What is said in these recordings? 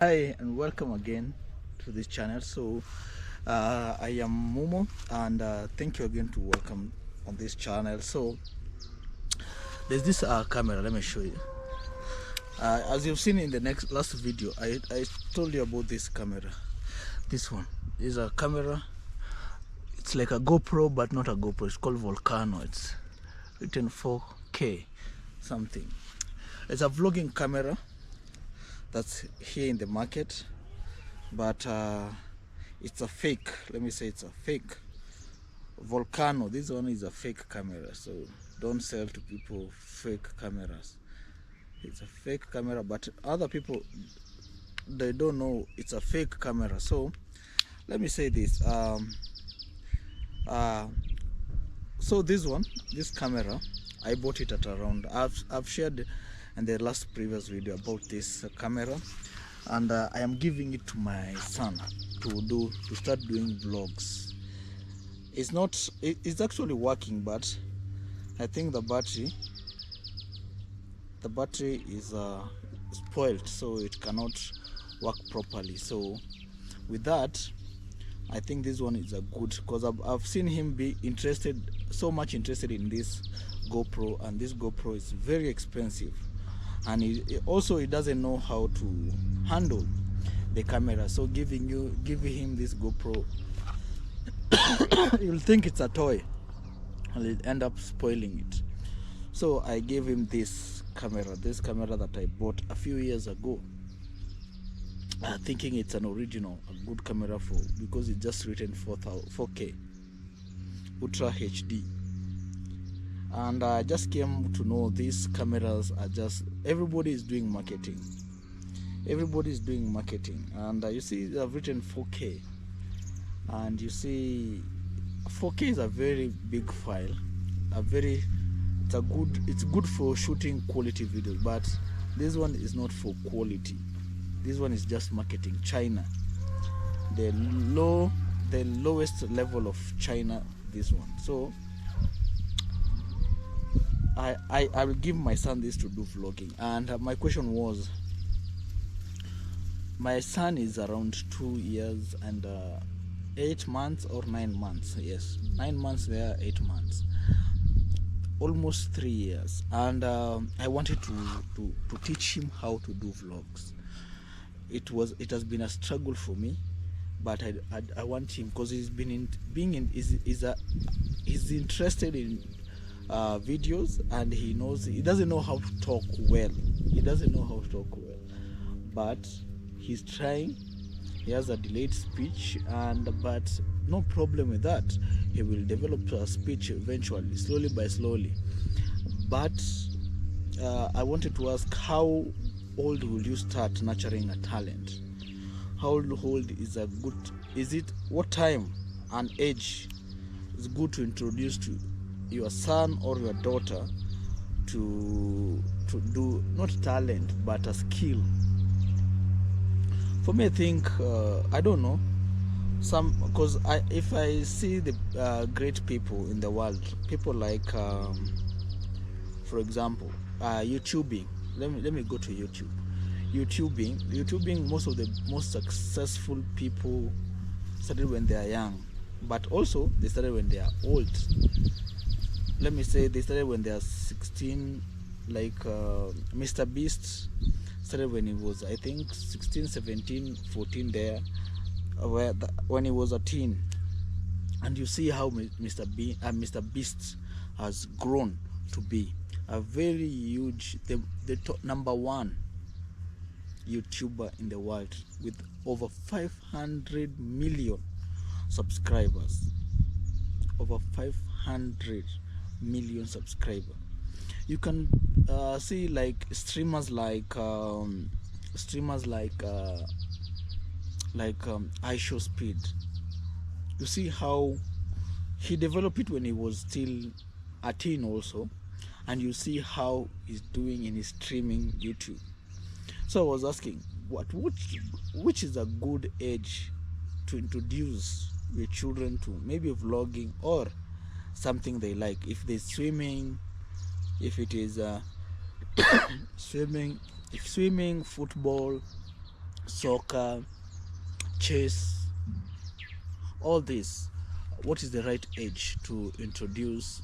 Hi and welcome again to this channel. I am Momo, and thank you again to welcome on this channel. So there's this camera. Let me show you. As you've seen in the last video, I told you about this camera. This one is a camera. It's like a GoPro, but not a GoPro. It's called Volcano. It's written 4K something. It's a vlogging camera that's here in the market, but it's a fake. Let me say it's a fake Volcano. This one is a fake camera, so don't sell to people fake cameras. It's a fake camera, but other people, they don't know it's a fake camera. So let me say this. So this camera, I bought it at around. I've shared in the last previous video about this camera, and I am giving it to my son to start doing vlogs. It's actually working, but I think the battery is spoiled, so it cannot work properly. So with that, I think this one is a good, because I've seen him be so much interested in this GoPro, and this GoPro is very expensive, and he doesn't know how to handle the camera. So giving him this GoPro, you'll think it's a toy and he'll end up spoiling it. So I gave him this camera that I bought a few years ago, thinking it's an original, a good camera because it's just written 4K Ultra HD. And I just came to know these cameras are just, everybody is doing marketing. And you see they've written 4K, and you see 4K is a very big file, it's good for shooting quality videos, but this one is not for quality. This one is just marketing. China, the lowest level of China, this one. So I will give my son this to do vlogging. And my question was, my son is around 2 years and 8 months or 9 months. Yes, 9 months there, 8 months, almost 3 years. And I wanted to teach him how to do vlogs. It has been a struggle for me, but I want him, because he's interested in videos, and he doesn't know how to talk well. But he's trying. He has a delayed speech, but no problem with that. He will develop a speech eventually, slowly by slowly. But I wanted to ask, how old will you start nurturing a talent? How old what time and age is good to introduce to your son or your daughter to do, not talent, but a skill? For me, I think I don't know, because if I see the great people in the world, people like for example, YouTubing. Let me go to YouTube. YouTubing, most of the most successful people started when they are young, but also they started when they are old. Let me say they started when they are 16, like Mr. Beast started when he was, I think, 16, 17, 14 there, when he was a teen. And you see how Mr. Beast has grown to be a very huge, the number one YouTuber in the world, with over 500 million subscribers. Over 500 million subscribers. You can see like streamers like iShowSpeed. You see how he developed it when he was still a teen also, and you see how he's doing in his streaming YouTube. So I was asking, which is a good age to introduce your children to maybe vlogging or something they like? If they're swimming, if it is swimming, football, soccer, chess, all this. What is the right age to introduce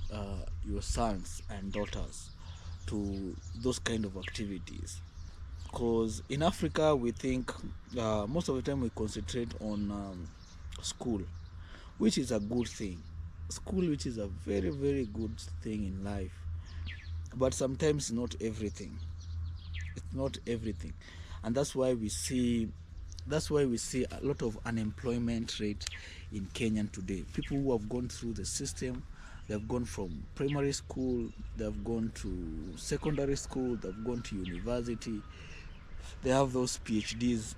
your sons and daughters to those kind of activities? Because in Africa, we think most of the time we concentrate on school, which is a good thing. School, which is a very, very good thing in life, but sometimes not everything. It's not everything, and that's why we see a lot of unemployment rate in Kenya today. People who have gone through the system, they've gone from primary school, they've gone to secondary school, they've gone to university, they have those PhDs,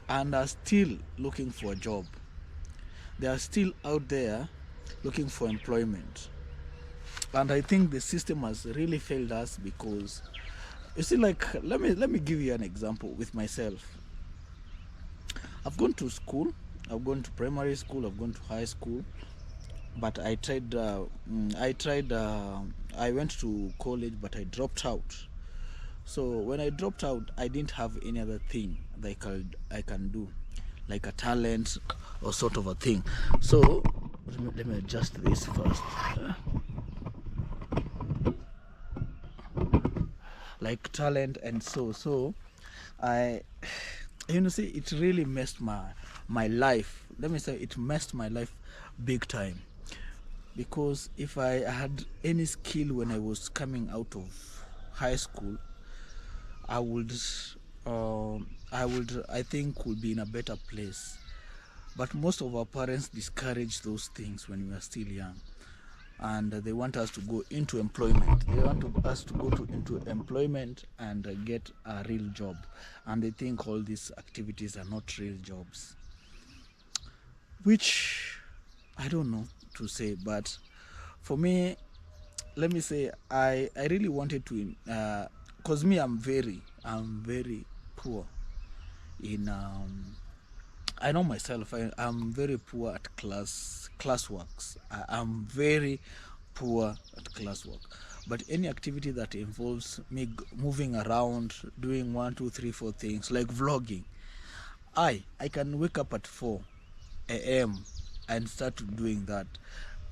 and are still looking for a job. They are still out there looking for employment. And I think the system has really failed us, because you see, like, let me give you an example with myself. I've gone to school, I've gone to primary school, I've gone to high school, but I went to college, but I dropped out. So when I dropped out, I didn't have any other thing that I can do, like a talent or sort of a thing. So let me adjust this first. Like talent, and so I, see, it really messed my life. Let me say, it messed my life big time, because if I had any skill when I was coming out of high school, I would I think would be in a better place. But most of our parents discourage those things when we are still young, and they want us to go into employment. They want us to go into employment and get a real job, and they think all these activities are not real jobs, which I don't know to say. But for me, let me say, I really wanted to, cause me, I'm very poor in I know myself. I'm very poor at classworks. I'm very poor at classwork. But any activity that involves me moving around, doing one, two, three, four things, like vlogging, I can wake up at 4 a.m. and start doing that.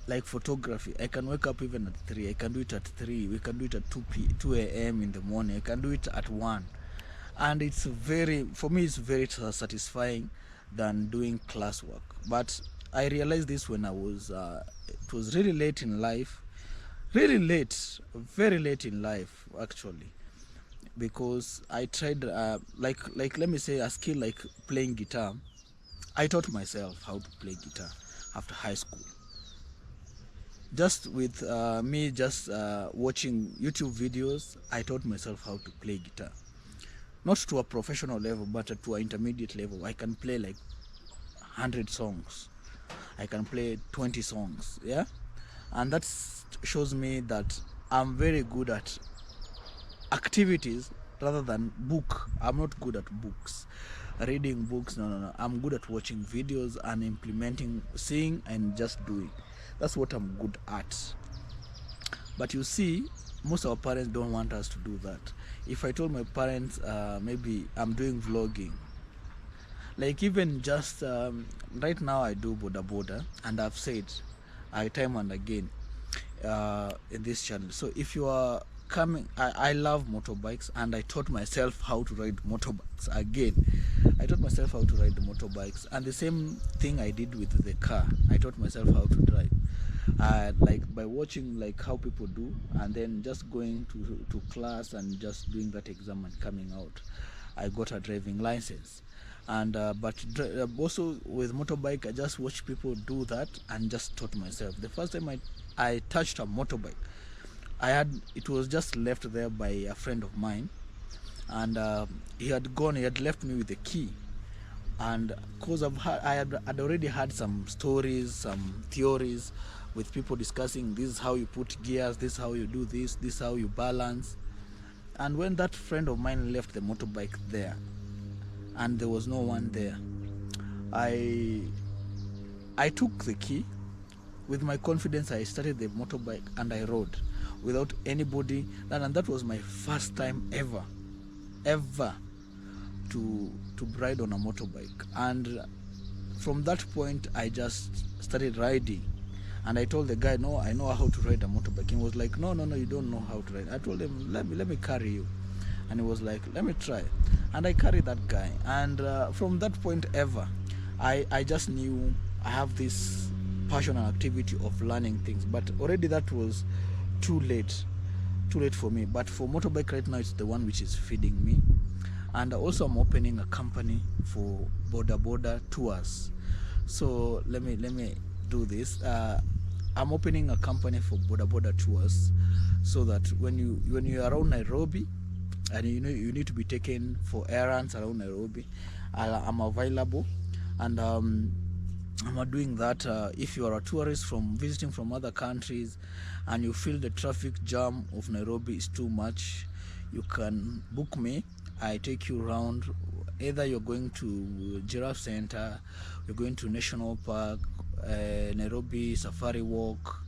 Like photography, I can wake up even at 3. I can do it at 3. We can do it at 2 a.m. in the morning. I can do it at 1. And for me, it's very satisfying than doing classwork. But I realized this when it was really late in life, really late, very late in life, actually, because I tried, like let me say, a skill like playing guitar. I taught myself how to play guitar after high school, just with me just watching YouTube videos. I taught myself how to play guitar, not to a professional level, but to an intermediate level. I can play like 100 songs, I can play 20 songs, yeah. And that shows me that I'm very good at activities rather than book. I'm not good at books, reading books. No. I'm good at watching videos and implementing, seeing and just doing. That's what I'm good at. But you see, most of our parents don't want us to do that. If I told my parents, maybe I'm doing vlogging, like even just right now I do boda boda, and I've said time and again in this channel. So if you are coming, I love motorbikes, and I taught myself how to ride motorbikes. Again, I taught myself how to ride the motorbikes, and the same thing I did with the car. I taught myself how to drive, like by watching like how people do, and then just going to class and just doing that exam and coming out. I got a driving license. And but also with motorbike, I just watch people do that and just taught myself. The first time I touched a motorbike, it was just left there by a friend of mine, and he had left me with the key. And because I had already had some stories, some theories with people discussing, this is how you put gears, this is how you do this is how you balance. And when that friend of mine left the motorbike there and there was no one there, I took the key. With my confidence, I started the motorbike and I rode without anybody. And that was my first time ever to ride on a motorbike. And from that point I just started riding. And I told the guy, no, I know how to ride a motorbike. He was like, no, you don't know how to ride. I told him, let me carry you. And he was like, let me try. And I carried that guy. And from that point ever, I just knew I have this passion and activity of learning things. But already that was too late for me. But for motorbike right now, it's the one which is feeding me. And also I'm opening a company for boda tours. So let me do this. I'm opening a company for boda tours, so that when you're around Nairobi and you need to be taken for errands around Nairobi, I'm available. And I'm doing that. If you are a tourist visiting from other countries and you feel the traffic jam of Nairobi is too much, you can book me. I take you around. Either you're going to Giraffe Center, you're going to National Park, Nairobi Safari Walk,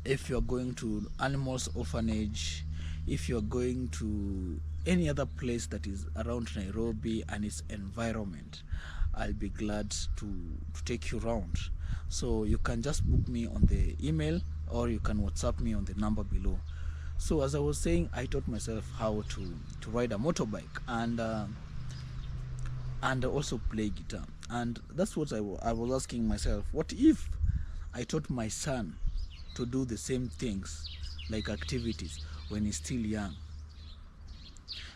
if you're going to Animals Orphanage, if you're going to any other place that is around Nairobi and its environment, I'll be glad to take you around. So you can just book me on the email, or you can WhatsApp me on the number below. So as I was saying, I taught myself how to ride a motorbike and also play guitar. And that's what I was asking myself, what if I taught my son to do the same things, like activities, when he's still young?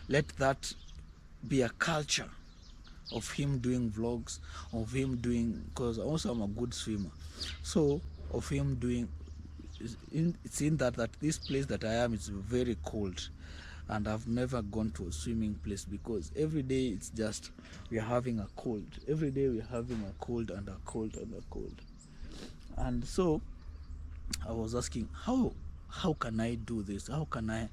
Let that be a culture of him doing vlogs, of him doing, because also I'm a good swimmer, so of him doing, it's in that this place that I am is very cold, and I've never gone to a swimming place, because every day it's just we are having a cold. Every day we're having a cold and a cold and a cold. And so I was asking, how can I do this? How can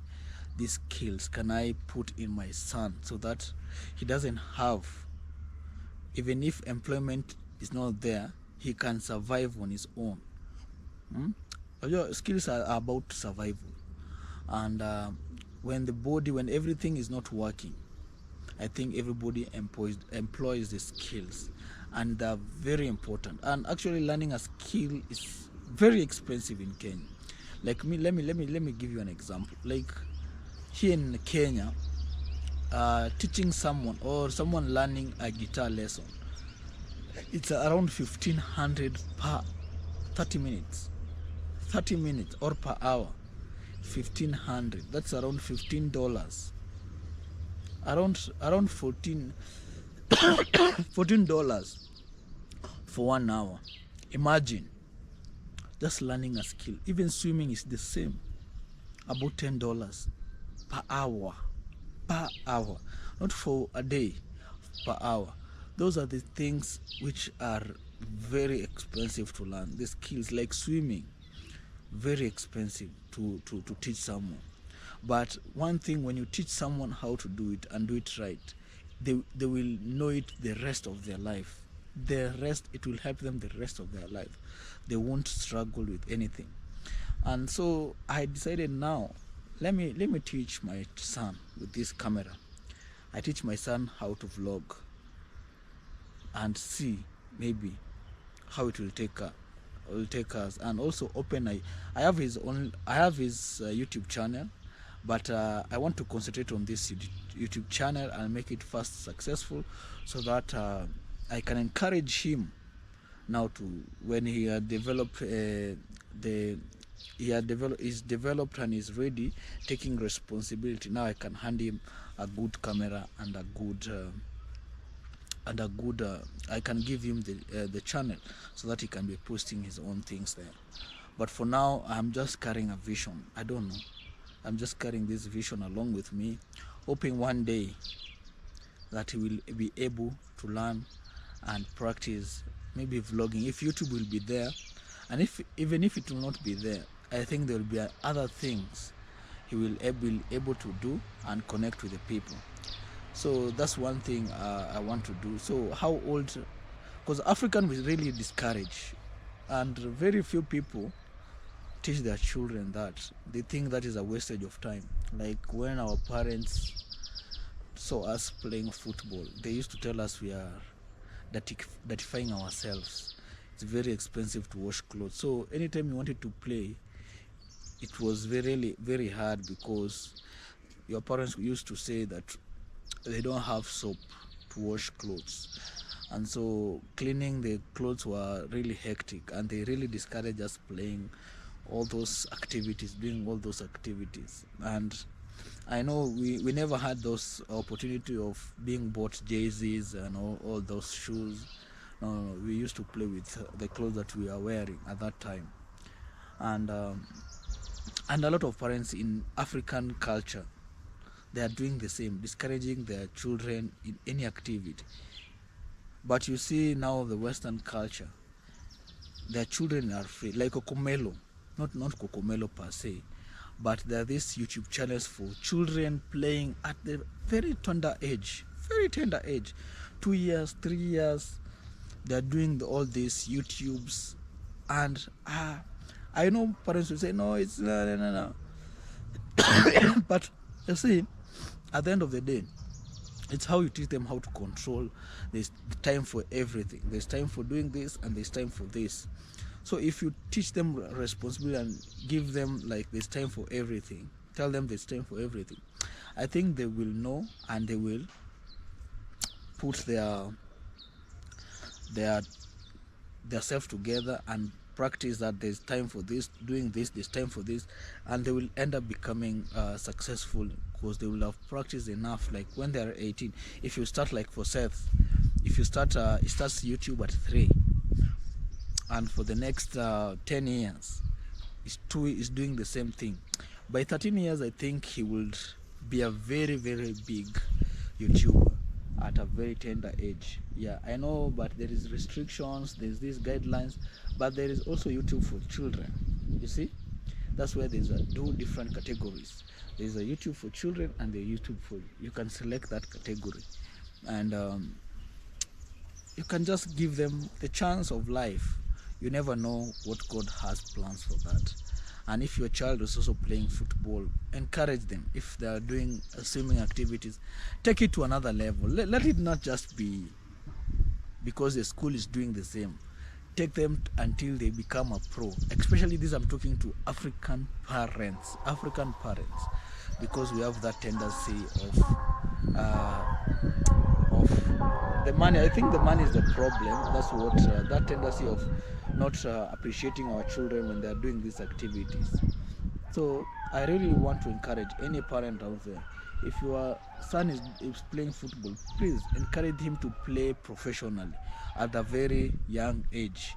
these skills can I put in my son, so that he doesn't have, even if employment is not there, he can survive on his own. Skills are about survival. And when everything is not working, I think everybody employs the skills, and they're very important. And actually learning a skill is very expensive in Kenya. Like me, let me give you an example. Like here in Kenya, teaching someone learning a guitar lesson, it's around 1,500 per 30 minutes or per hour. 1,500, that's around $15, around $14 for 1 hour. Imagine just learning a skill. Even swimming is the same, about $10 per hour, not for a day, per hour. Those are the things which are very expensive to learn. The skills like swimming, very expensive to teach someone. But one thing, when you teach someone how to do it and do it right, they will know it the rest of their life. It will help them the rest of their life. They won't struggle with anything. And so I decided, now let me teach my son with this camera. I teach my son how to vlog and see maybe how it will take us. And also I have his YouTube channel, but I want to concentrate on this YouTube channel and make it fast successful, so that I can encourage him now to, when he had developed is developed and is ready, taking responsibility. Now I can hand him a good camera and a good I can give him the channel, so that he can be posting his own things there. But for now, I'm just carrying a vision. I don't know, I'm just carrying this vision along with me, hoping one day that he will be able to learn and practice maybe vlogging, if YouTube will be there. And even if it will not be there, I think there will be other things he will be able to do and connect with the people. So that's one thing I want to do. So how old? Because African will really discourage, and very few people teach their children that. They think that is a wastage of time. Like when our parents saw us playing football, they used to tell us we are dirtifying ourselves. It's very expensive to wash clothes. So anytime you wanted to play, it was very hard, because your parents used to say that they don't have soap to wash clothes, and so cleaning the clothes were really hectic, and they really discouraged us playing all those activities, doing all those activities. And I know we never had those opportunity of being bought jerseys and all those shoes. No, we used to play with the clothes that we are wearing at that time. And a lot of parents in African culture, they are doing the same, discouraging their children in any activity. But you see now the Western culture, their children are free, like Cokomelo, not Cokomelo per se, but there are these YouTube channels for children playing at the very tender age, 2 years, 3 years. They're doing all these YouTubes, and I know parents will say, no, it's no. But you see, at the end of the day, it's how you teach them how to control. There's time for everything. There's time for doing this, and there's time for this. So if you teach them responsibility and give them like there's time for everything, tell them there's time for everything, I think they will know, and they will put their self together and practice that there's time for this, doing this, there's time for this, and they will end up becoming successful, because they will have practiced enough. Like when they're 18, if you start, like for Seth, if you start he starts YouTube at 3, and for the next 10 years is doing the same thing, by 13 years I think he will be a very big YouTuber at a very tender age. Yeah, I know, but there is restrictions, there's these guidelines, but there is also YouTube for children. You see, that's where there's two different categories. There's a YouTube for children, and the YouTube for, you can select that category, and you can just give them the chance of life. You never know what God has plans for that. And if your child is also playing football, encourage them. If they are doing swimming activities, take it to another level. Let it not just be because the school is doing the same. Take them until they become a pro. Especially this, I'm talking to African parents, because we have that tendency of the money. I think the money is the problem. That's what that tendency of not appreciating our children when they are doing these activities. So I really want to encourage any parent out there, if your son is playing football, please encourage him to play professionally at a very young age.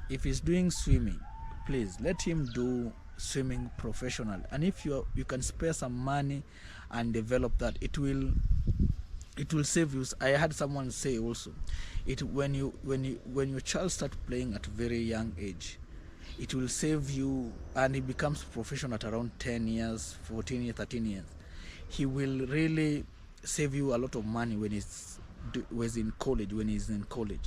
If he's doing swimming, please let him do swimming professionally. And if you can spare some money and develop that, it will save you. I had someone say also, when your child starts playing at a very young age, it will save you, and he becomes professional at around 10 years, 14 years, 13 years. He will really save you a lot of money when he's in college.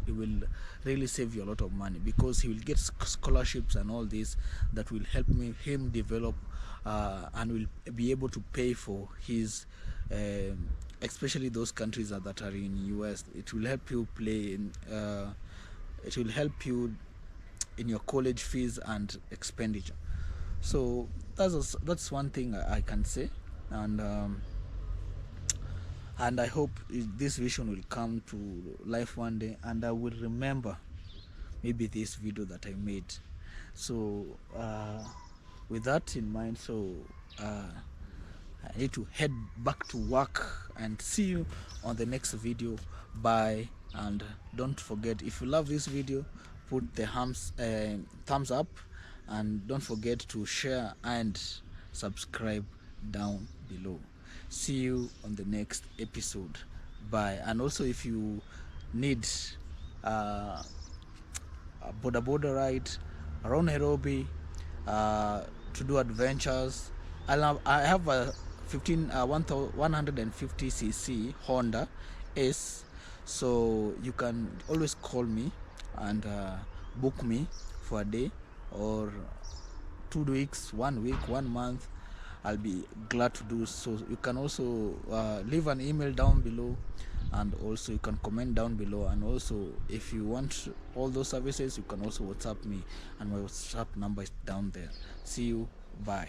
It will really save you a lot of money, because he will get scholarships and all this that will help him develop and will be able to pay for his especially those countries that are in US. It will help you play in it will help you in your college fees and expenditure. So that's one thing I can say, and I hope this vision will come to life one day, and I will remember maybe this video that I made. So with that in mind, so I need to head back to work, and see you on the next video. Bye. And don't forget, if you love this video, put the thumbs up, and don't forget to share and subscribe down below. See you on the next episode. Bye. And also, if you need a border ride around Nairobi to do adventures, I have a 150cc Honda S, so you can always call me and book me for a day or 2 weeks, 1 week, 1 month, I'll be glad to do so. You can also leave an email down below, and also you can comment down below. And also, if you want all those services, you can also WhatsApp me, and my WhatsApp number is down there. See you. Bye.